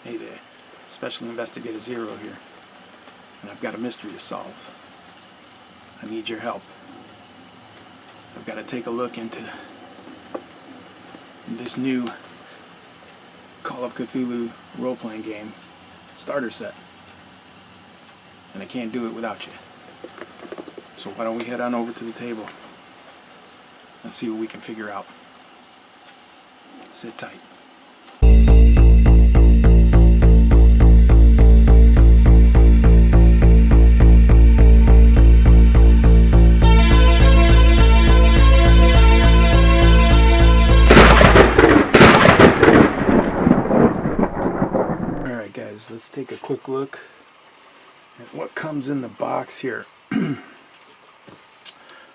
Hey there, Special Investigator Zero here, and I've got a mystery to solve. I need your help. I've got to take a look into this new Call of Cthulhu role-playing game starter set, and I can't do it without you. So why don't we head on over to the table and see what we can figure out. Sit tight. Alright guys, let's take a quick look at what comes in the box here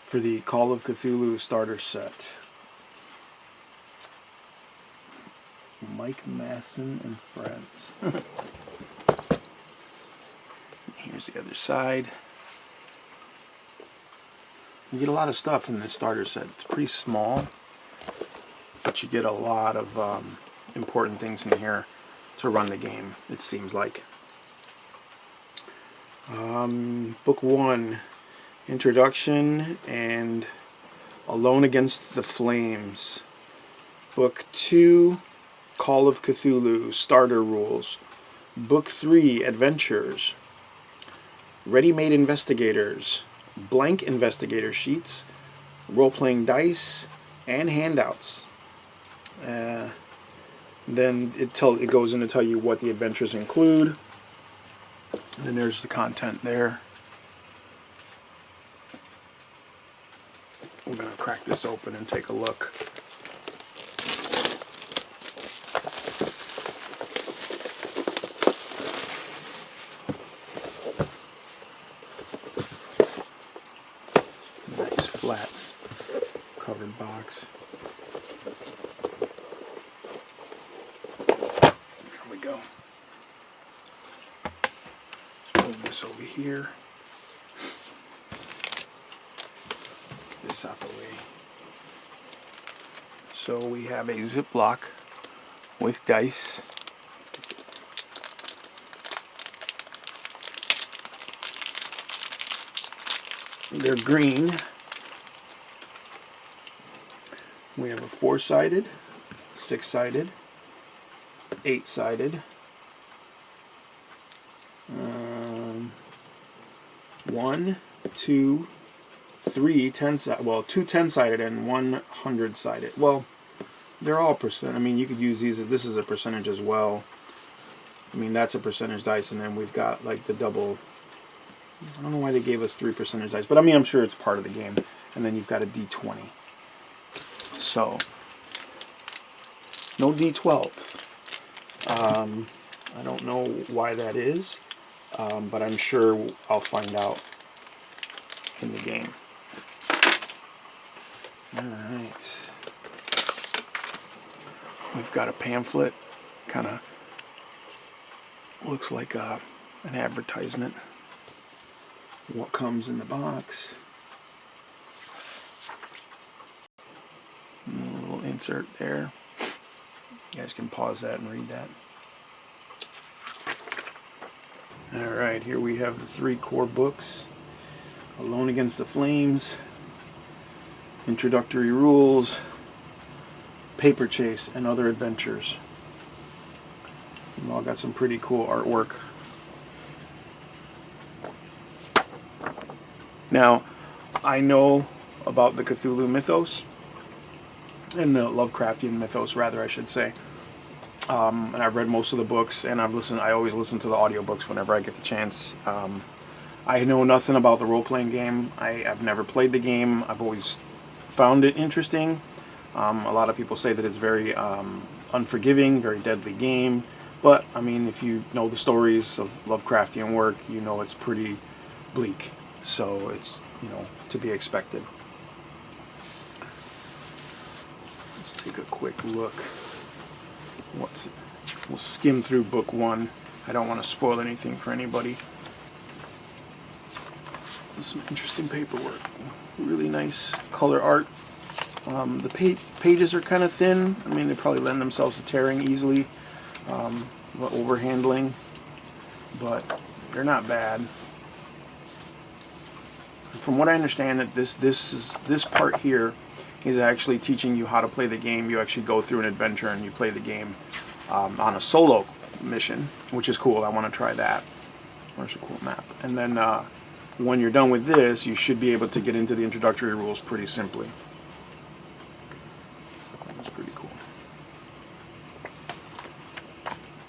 for the Call of Cthulhu starter set. Mike Masson and friends. Here's the other side. You get a lot of stuff in this starter set. It's pretty small, but you get a lot of important things in here to run the game, it seems like. Book 1, Introduction and Alone Against the Flames. Book 2, Call of Cthulhu, Starter Rules. Book 3, Adventures. Ready-made Investigators. Blank Investigator Sheets. Role-playing dice and handouts. Then it goes in to tell you what the adventures include. And then there's the content there. We're going to crack this open and take a look. Nice flat covered box. There we go. Move this over here. This out the way. So we have a Ziploc with dice. They're green. We have a 4-sided, 6-sided, 8-sided, 1, 2, 3 10-sided, well, 2 10-sided and 1 100-sided. Well, they're all percent. I mean, you could use these. This is a percentage as well. I mean, that's a percentage dice, and then we've got like the double. I don't know why they gave us 3 percentage dice, but I mean, I'm sure it's part of the game. And then you've got a D20. So, no D12. I don't know why that is, but I'm sure I'll find out in the game. Alright. We've got a pamphlet. Kind of looks like an advertisement. What comes in the box. And a little insert there. You guys can pause that and read that. Alright, here we have the 3 core books. Alone Against the Flames, Introductory Rules, Paper Chase, and Other Adventures. We've all got some pretty cool artwork. Now, I know about the Cthulhu mythos, and the Lovecraftian mythos, rather, I should say. And I've read most of the books, and I always listen to the audiobooks whenever I get the chance. I know nothing about the role-playing game. I've never played the game. I've always found it interesting. A lot of people say that it's very unforgiving, very deadly game. But, I mean, if you know the stories of Lovecraftian work, you know it's pretty bleak. So it's, you know, to be expected. Let's take a quick look. We'll skim through book 1. I don't want to spoil anything for anybody. Some interesting paperwork. Really nice color art. The pages are kind of thin. I mean, they probably lend themselves to tearing easily. overhandling, but they're not bad. From what I understand, that this part here is actually teaching you how to play the game. You actually go through an adventure and you play the game on a solo mission, which is cool. I want to try that. There's a cool map. And then when you're done with this, you should be able to get into the introductory rules pretty simply. That's pretty cool.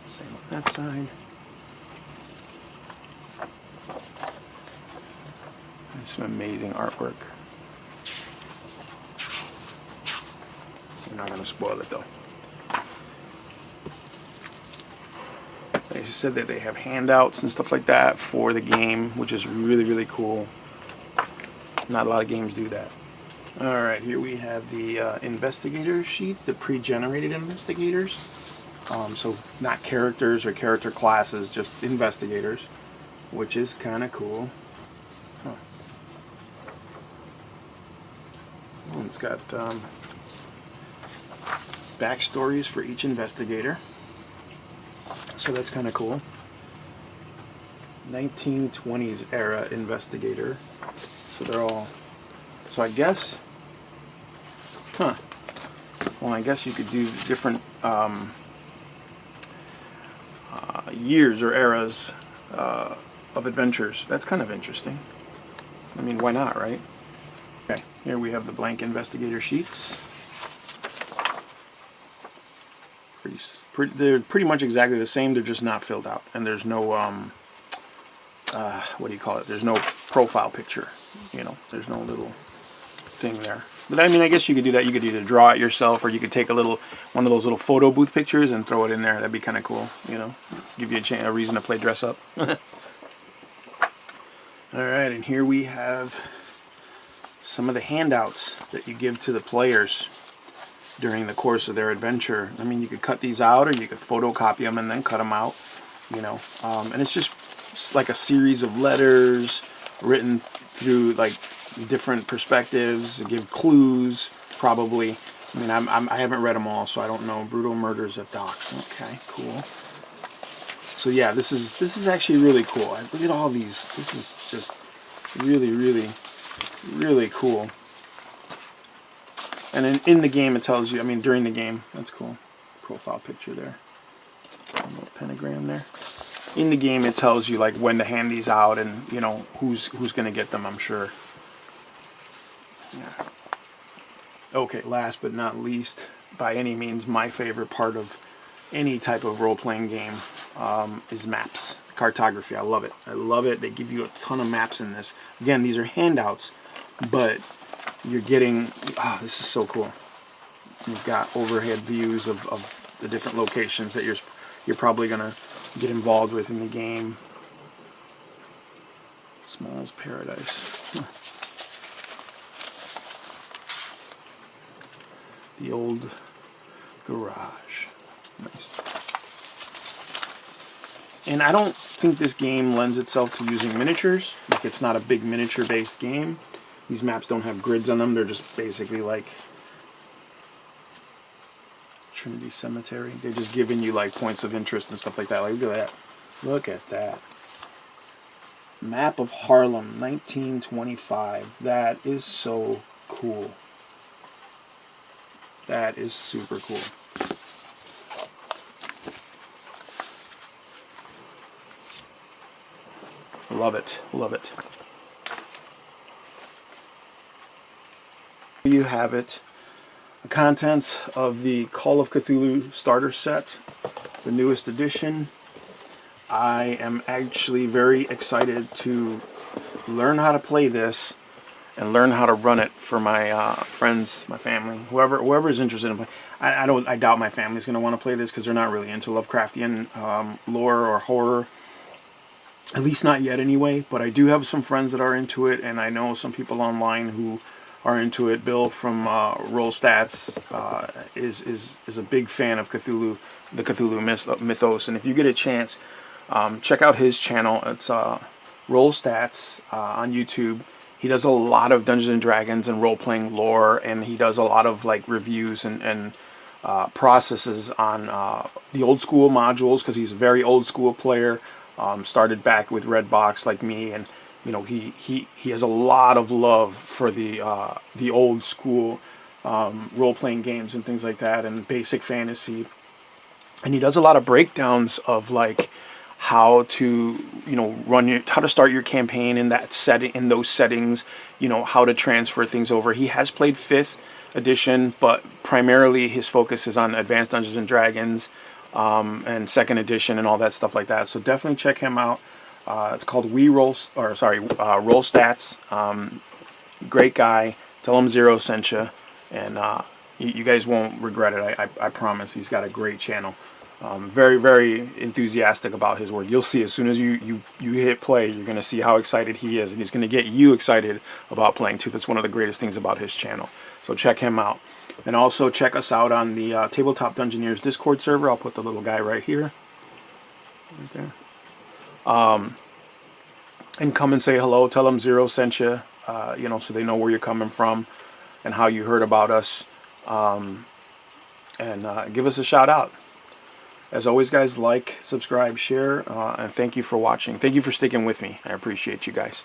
Same on that side. There's some amazing artwork. I'm not going to spoil it though. They just said that they have handouts and stuff like that for the game, which is really, really cool. Not a lot of games do that. Alright, here we have the investigator sheets, the pre-generated investigators. So not characters or character classes, just investigators, which is kind of cool. Huh. Oh, it's got backstories for each investigator. So that's kind of cool. 1920s era investigator. So they're all... So I guess... Huh. Well, I guess you could do different years or eras of adventures. That's kind of interesting. I mean, why not, right? Okay, here we have the blank investigator sheets. They're pretty much exactly the same. They're just not filled out, and there's no what do you call it? There's no profile picture. You know, there's no little thing there. But I mean, I guess you could do that. You could either draw it yourself, or you could take one of those little photo booth pictures and throw it in there. That'd be kind of cool. You know, give you a reason to play dress up. All right, and here we have some of the handouts that you give to the players during the course of their adventure. I mean, you could cut these out, or you could photocopy them and then cut them out, you know. And it's just like a series of letters written through like different perspectives to give clues, probably. I mean, I haven't read them all, so I don't know. Brutal murders at docks. Okay, cool. So yeah, this is actually really cool. Look at all these. This is just really, really, really cool. And in the game it tells you, I mean during the game, that's cool. Profile picture there. A little pentagram there. In the game it tells you like when to hand these out and, you know, who's going to get them, I'm sure. Yeah. Okay, last but not least, by any means, my favorite part of any type of role-playing game is maps. Cartography, I love it. I love it. They give you a ton of maps in this. Again, these are handouts, but you're getting, this is so cool. You've got overhead views of the different locations that you're probably gonna get involved with in the game. Small's Paradise. Huh. The old garage. Nice. And I don't think this game lends itself to using miniatures. Like, it's not a big miniature-based game. These maps don't have grids on them. They're just basically like Trinity Cemetery. They're just giving you like points of interest and stuff like that. Like, look at that. Look at that. Map of Harlem, 1925. That is so cool. That is super cool. Love it. Love it. Here you have it. The contents of the Call of Cthulhu starter set, the newest edition. I am actually very excited to learn how to play this and learn how to run it for my friends, my family, whoever is interested in playing. I doubt my family's going to want to play this because they're not really into Lovecraftian lore or horror. At least not yet anyway, but I do have some friends that are into it, and I know some people online who are into it. Bill from Roll Stats is a big fan of Cthulhu, the Cthulhu mythos, and if you get a chance, check out his channel. It's Roll Stats on YouTube. He does a lot of Dungeons and Dragons and role-playing lore, and he does a lot of like reviews and processes on the old school modules, because he's a very old school player. Started back with Redbox like me, and you know he has a lot of love for the old school role-playing games and things like that, and basic fantasy. And he does a lot of breakdowns of like how to, you know, how to start your campaign in that setting, in those settings, you know, how to transfer things over. He has played 5th edition, but primarily his focus is on Advanced Dungeons and Dragons, and 2nd edition and all that stuff like that. So definitely check him out. It's called Roll Stats. Great guy. Tell him Zero sent you, and you guys won't regret it. I promise. He's got a great channel. Very, very enthusiastic about his work. You'll see as soon as you hit play, you're going to see how excited he is, and he's going to get you excited about playing too. That's one of the greatest things about his channel. So check him out. And also check us out on the Tabletop Dungeoneers Discord server. I'll put the little guy right here. Right there. And come and say hello. Tell them Zero sent you, you know, so they know where you're coming from and how you heard about us. And give us a shout out. As always, guys, like, subscribe, share, and thank you for watching. Thank you for sticking with me. I appreciate you guys.